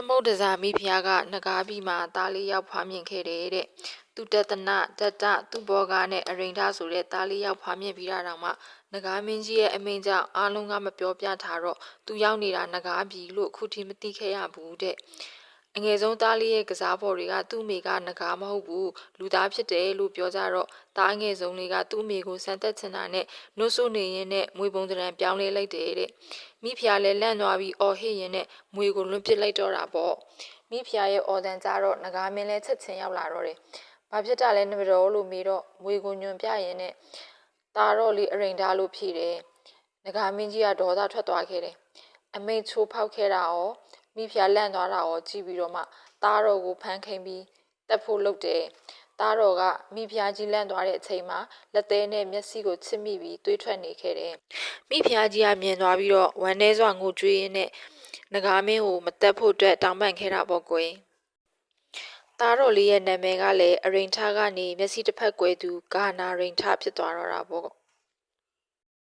သမုဒ္ဒဇာမိဖုရားကနဂါးပြည်မှာသားလေးယောက်ဖွားမြင်ခဲ့တယ်တဲ့သူတတနတတသူဘောကနဲ့အရိန်ထဆိုတဲ့သားလေးယောက်ဖွားမြင်ပြီးတာတောင်မှနဂါးမင်းကြီးရဲ့အမိန့်ကြောင့်အားလုံးကမပြောပြထားတော့သူရောက်နေတာနဂါးပြည်လို့အခုထိမသိခဲ့ရဘူးတဲ့အငယ်ဆုံးသားလေးရဲ့ကစားဖော်တွေကသူ့အမေကနဂါးမဟုတ်ဘူးလူသားဖြစ်တယ်လို့ပြောကြတော့သားအငယ်ဆုံးလေးကသူ့အမေကိုစမ်းသက်ချင်တာနဲ့နှုတ်ဆုနေရင်းနဲ့မွေပုံတရံပြောင်းလဲလိုက်တယ်တဲ့မိဖုရားလည်းလန့်သွားပြီးအော်ဟစ်ရင်းနဲ့မွေကိုလွန်ပစ်လိုက်တော့တာပေါ့မိဖုရားရဲ့အော်တန်ကြတော့နဂါးမင်းလည်းချက်ချင်းရောက်လာတော့တယ်ဘာဖြစ်တာလဲနမတော်လို့မေးတော့မွေကိုညွန်ပြရင်းနဲ့တာတော့လေးအရိန်ထားလို့ဖြေတယ်နဂါးမင်းကြီးကဒေါသထွက်သွားခဲ့တယ်အမိတ်ချိုးဖောက်ခဲ့တာရောမိဖုရားလန့်သွားတာရောကြည့်ပြီးတော့မှတာတော်ကိုဖမ်းခိုင်းပြီးတက်ဖို့လုပ်တယ်တားတော်ကမိဖုရားကြီးလန့်သွားတဲ့အချိန်မှာလက်သေးနဲ့မျက်စိကိုချစ်မိပြီးတွေးထွက်နေခဲ့တယ်။မိဖုရားကြီးကမြင်သွားပြီးတော့ဝမ်းထဲစွာငိုကြွေးရင်းနဲ့နဂါမင်းကိုမတက်ဖို့အတွက်တောင်းပန်ခဲ့တာပေါ့ကွယ်။တားတော်လေးရဲ့နာမည်ကလည်းအရိန်ထကနေမျက်စိတစ်ဖက်ကွယ်သူဂါနာရိန်ထဖြစ်သွားတော့တာပေါ့။